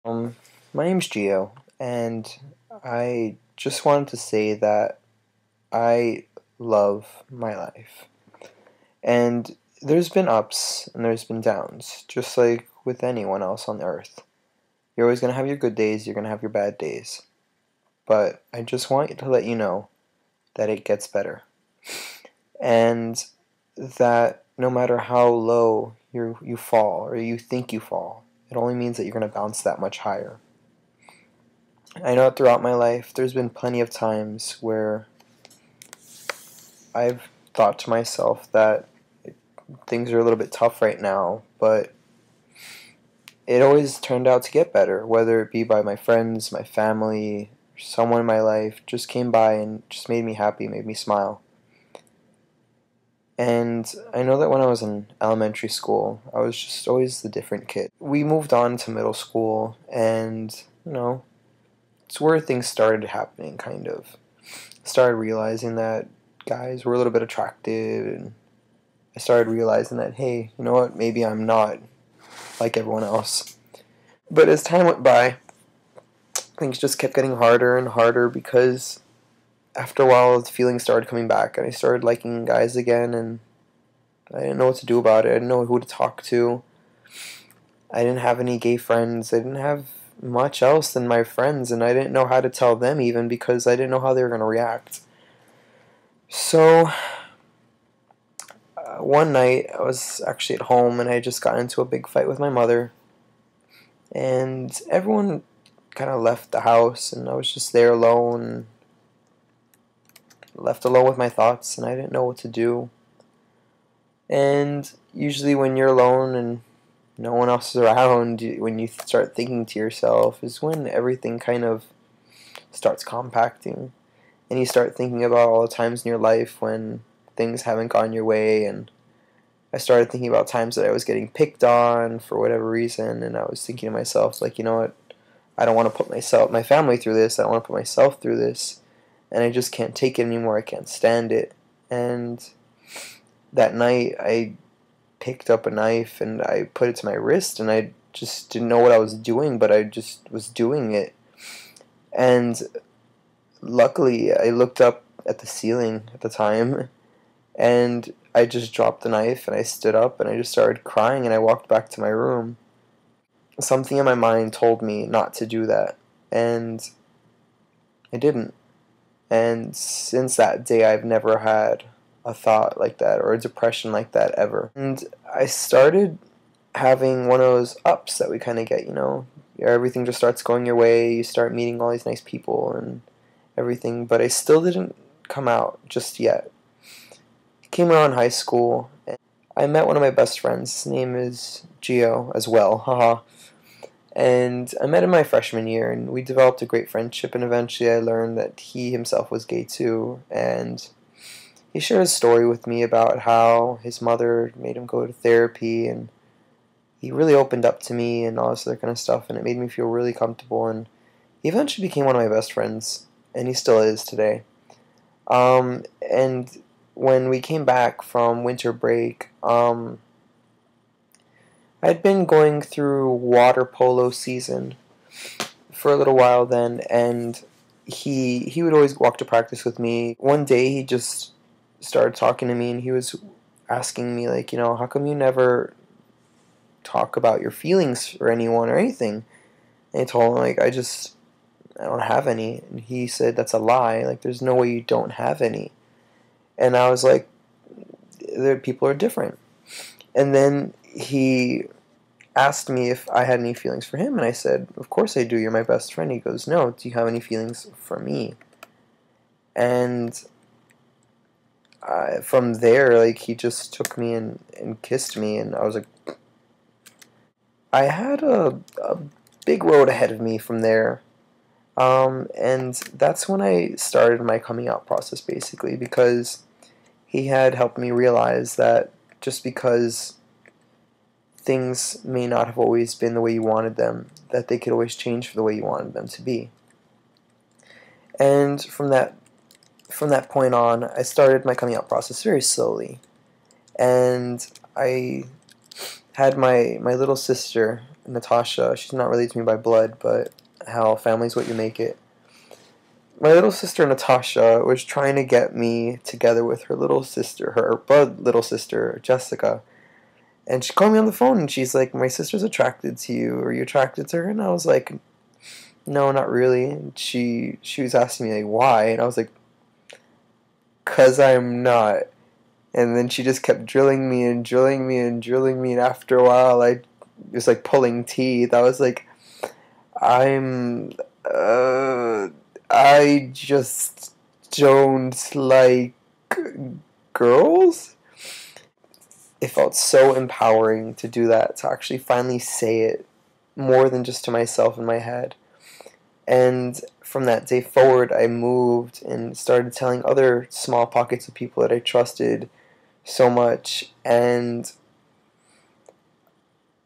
Um, my name's Gio, and I just wanted to say that I love my life. And there's been ups and there's been downs, just like with anyone else on earth. You're always going to have your good days, you're going to have your bad days. But I just want to let you know that it gets better. And that no matter how low you fall or you think you fall, it only means that you're going to bounce that much higher. I know throughout my life there's been plenty of times where I've thought to myself that things are a little bit tough right now, but it always turned out to get better, whether it be by my friends, my family, someone in my life just came by and just made me happy, made me smile. And I know that when I was in elementary school, I was just always the different kid. We moved on to middle school, and, it's where things started happening, kind of. I started realizing that guys were a little bit attractive, and I started realizing that, hey, you know what, maybe I'm not like everyone else. But as time went by, things just kept getting harder and harder because after a while the feelings started coming back and I started liking guys again, and I didn't know what to do about it. I didn't know who to talk to. I didn't have any gay friends. I didn't have much else than my friends, and I didn't know how to tell them even because I didn't know how they were going to react. So one night I was actually at home and I just got into a big fight with my mother, and everyone kind of left the house and I was just there alone, left alone with my thoughts, and I didn't know what to do. And usually when you're alone and no one else is around, when you start thinking to yourself is when everything kind of starts compacting, and you start thinking about all the times in your life when things haven't gone your way. And I started thinking about times that I was getting picked on for whatever reason, and I was thinking to myself, like, you know what, I don't want to put my family through this, I don't want to put myself through this, and I just can't take it anymore, I can't stand it. And that night I picked up a knife and I put it to my wrist, and I just didn't know what I was doing, but I just was doing it. And luckily I looked up at the ceiling at the time, and I just dropped the knife and I stood up and I just started crying and I walked back to my room. Something in my mind told me not to do that, and I didn't. And since that day I've never had a thought like that or a depression like that ever. And I started having one of those ups that we kind of get. Everything just starts going your way, you start meeting all these nice people and everything, but I still didn't come out just yet. It came around high school, and I met one of my best friends. His name is Gio as well, haha. And I met him my freshman year, and we developed a great friendship, and eventually I learned that he himself was gay too, and he shared a story with me about how his mother made him go to therapy, and he really opened up to me and all this other kind of stuff, and it made me feel really comfortable, and he eventually became one of my best friends, and he still is today. And when we came back from winter break, I'd been going through water polo season for a little while then, and he would always walk to practice with me. One day he just started talking to me, and he was asking me, like, how come you never talk about your feelings for anyone or anything? And I told him, like, I don't have any. And he said, that's a lie, like, there's no way you don't have any. And I was like, people are different. And then he asked me if I had any feelings for him, and I said, of course I do, you're my best friend. He goes, no, do you have any feelings for me? And from there, like, he just took me and kissed me, and I was like, I had a big road ahead of me from there. And that's when I started my coming out process, basically, because he had helped me realize that just because things may not have always been the way you wanted them, that they could always change for the way you wanted them to be. And from that point on, I started my coming out process very slowly. And I had my little sister Natasha. She's not related to me by blood, but how family's what you make it. My little sister Natasha was trying to get me together with her little sister, her blood little sister Jessica. And she called me on the phone and she's like, "My sister's attracted to you. Are you attracted to her?" And I was like, "No, not really." And she was asking me like, "Why?" And I was like, "'Cause I'm not." And then she just kept drilling me and drilling me and drilling me. And after a while, I was like pulling teeth. I was like, I'm, uh, I just don't like girls. It felt so empowering to do that, to actually finally say it more than just to myself in my head. And from that day forward, I moved and started telling other small pockets of people that I trusted so much. And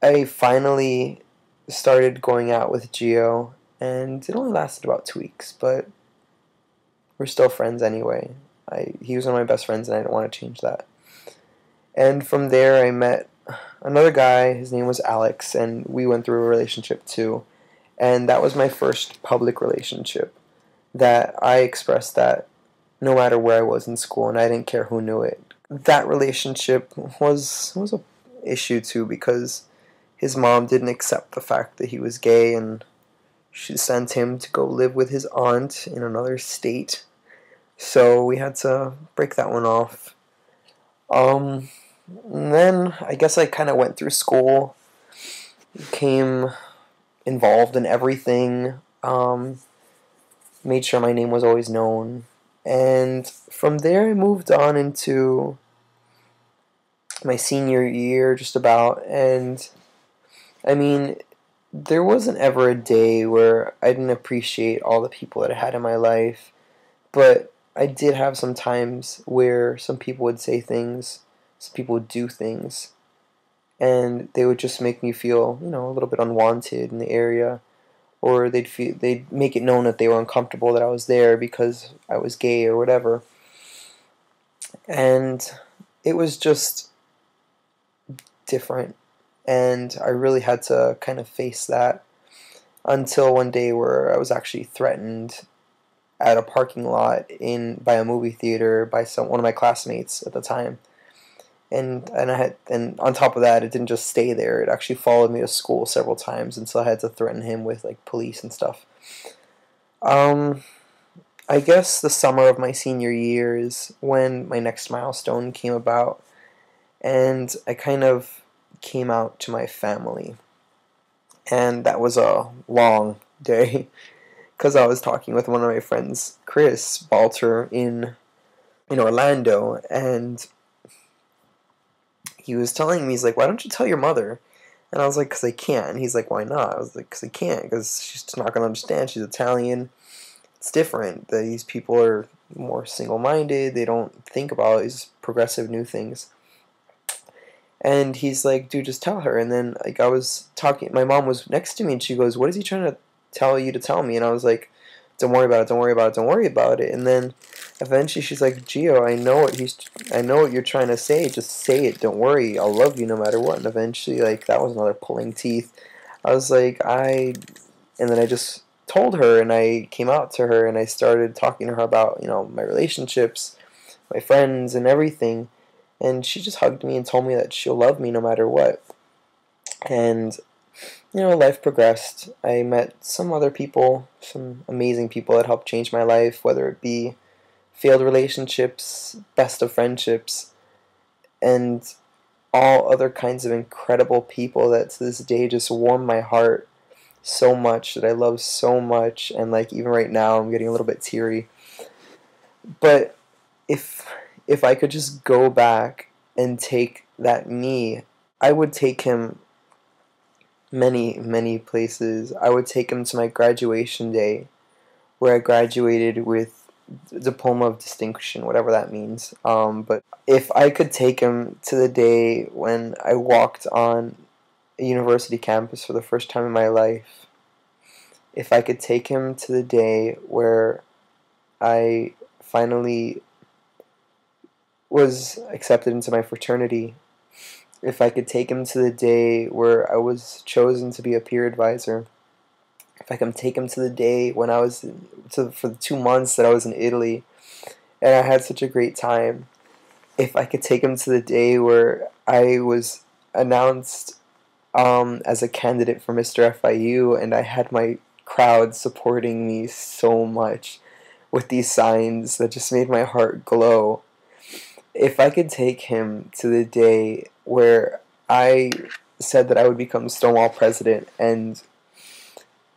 I finally started going out with Gio, and it only lasted about 2 weeks, but we're still friends anyway. He was one of my best friends, and I didn't want to change that. And from there, I met another guy. His name was Alex, and we went through a relationship too. And that was my first public relationship that I expressed that no matter where I was in school, and I didn't care who knew it. That relationship was a issue too, because his mom didn't accept the fact that he was gay, and she sent him to go live with his aunt in another state. So we had to break that one off. And then I guess I kind of went through school, became involved in everything, made sure my name was always known. And from there I moved on into my senior year just about, and I mean, there wasn't ever a day where I didn't appreciate all the people that I had in my life, but I did have some times where some people would say things, some people would do things, and they would just make me feel, a little bit unwanted in the area, or they'd make it known that they were uncomfortable that I was there because I was gay or whatever. And it was just different, and I really had to kind of face that until one day where I was actually threatened at a parking lot by a movie theater by one of my classmates at the time. And on top of that, it didn't just stay there. It actually followed me to school several times, and so I had to threaten him with like police and stuff. I guess the summer of my senior year is when my next milestone came about, and I kind of came out to my family. And that was a long day, because I was talking with one of my friends, Chris Balter, in Orlando, and he was telling me, he's like, "Why don't you tell your mother?" And I was like, "Because I can't." And he's like, "Why not?" I was like, "Because I can't, because she's just not going to understand. She's Italian. It's different. These people are more single-minded. They don't think about these progressive new things." And he's like, "Dude, just tell her." And then like I was talking, my mom was next to me, and she goes, "What is he trying to tell you to tell me?" And I was like, "Don't worry about it. Don't worry about it. Don't worry about it." And then eventually she's like, "Gio, I know what you're trying to say. Just say it. Don't worry. I'll love you no matter what." And eventually, like, that was another pulling teeth. I was like, and then I just told her, and I came out to her, and I started talking to her about my relationships, my friends, and everything. And she just hugged me and told me that she'll love me no matter what. And life progressed. I met some other people, some amazing people that helped change my life, whether it be failed relationships, best of friendships, and all other kinds of incredible people that to this day just warm my heart so much, that I love so much. And like even right now I'm getting a little bit teary. But if I could just go back and take that me, I would take him many, many places. I would take him to my graduation day, where I graduated with diploma of distinction, whatever that means. But if I could take him to the day when I walked on a university campus for the first time in my life, if I could take him to the day where I finally was accepted into my fraternity, If I could take him to the day where I was chosen to be a peer advisor, if I could take him to the day when I was for the 2 months that I was in Italy and I had such a great time, if I could take him to the day where I was announced as a candidate for Mr. FIU and I had my crowd supporting me so much with these signs that just made my heart glow. If I could take him to the day where I said that I would become Stonewall president and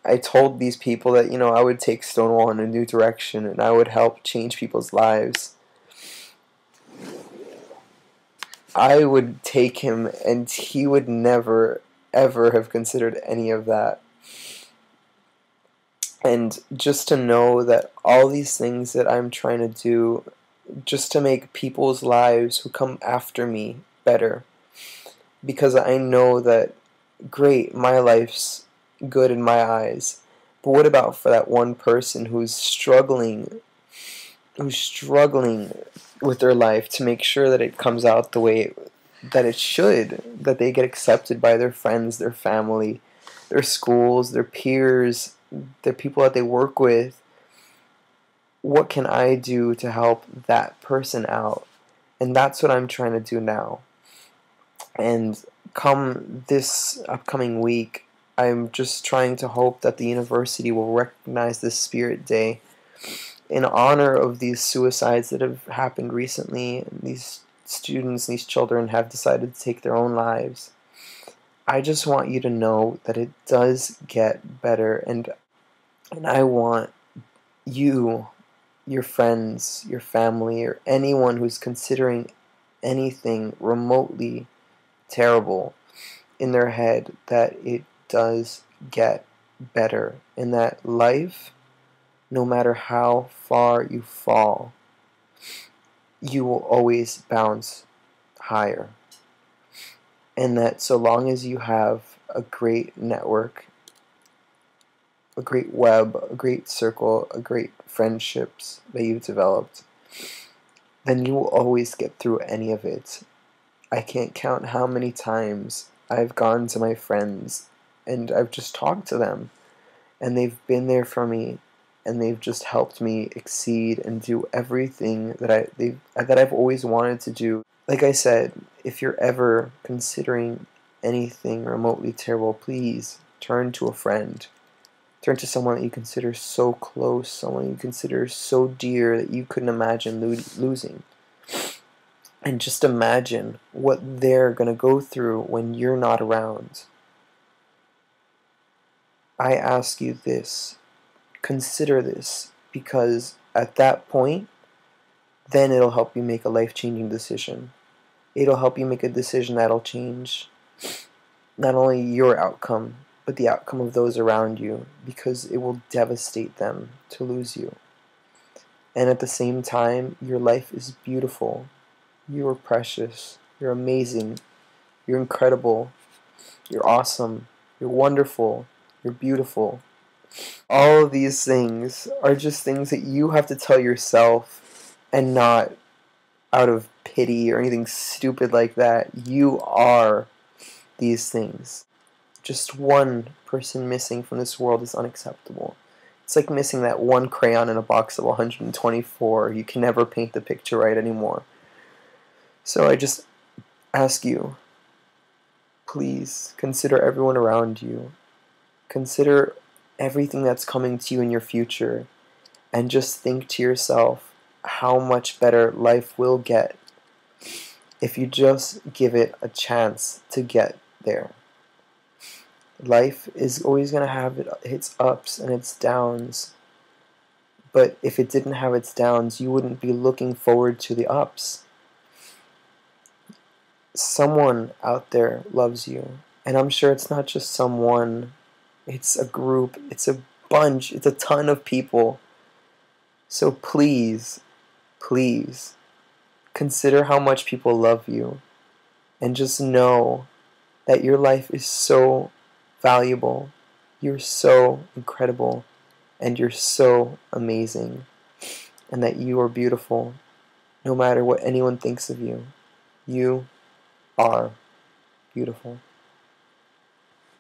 I told these people that, I would take Stonewall in a new direction and I would help change people's lives, I would take him and he would never, ever have considered any of that. And just to know that all these things that I'm trying to do just to make people's lives who come after me better, because I know that, great, my life's good in my eyes, but what about for that one person who's struggling with their life to make sure that it comes out the way that it should, that they get accepted by their friends, their family, their schools, their peers, the people that they work with. What can I do to help that person out? And that's what I'm trying to do now. And come this upcoming week, I'm just trying to hope that the university will recognize this Spirit Day in honor of these suicides that have happened recently, and these students, these children have decided to take their own lives. I just want you to know that it does get better, and I want you, your friends, your family, or anyone who's considering anything remotely terrible in their head, that it does get better, and that life, no matter how far you fall, you will always bounce higher. And that so long as you have a great network, a great web, a great circle, a great friendships that you've developed, then you will always get through any of it. I can't count how many times I've gone to my friends and I've just talked to them, and they've been there for me, and they've just helped me exceed and do everything that I've always wanted to do. Like I said, if you're ever considering anything remotely terrible, please turn to a friend. Turn to someone that you consider so close, someone you consider so dear that you couldn't imagine losing. And just imagine what they're going to go through when you're not around. I ask you this. Consider this, because at that point, then it'll help you make a life-changing decision. It'll help you make a decision that'll change not only your outcome, but the outcome of those around you, because it will devastate them to lose you. And at the same time, your life is beautiful. You are precious. You're amazing. You're incredible. You're awesome. You're wonderful. You're beautiful. All of these things are just things that you have to tell yourself, and not out of pity or anything stupid like that. You are these things. Just one person missing from this world is unacceptable. It's like missing that one crayon in a box of 124. You can never paint the picture right anymore. So I just ask you, please consider everyone around you. Consider everything that's coming to you in your future, and just think to yourself how much better life will get if you just give it a chance to get there. Life is always going to have its ups and its downs, but if it didn't have its downs, you wouldn't be looking forward to the ups. Someone out there loves you, and I'm sure it's not just someone. It's a group, it's a bunch, it's a ton of people. So please, please, consider how much people love you, and just know that your life is so valuable, you're so incredible, and you're so amazing, and that you are beautiful, no matter what anyone thinks of you. You are beautiful.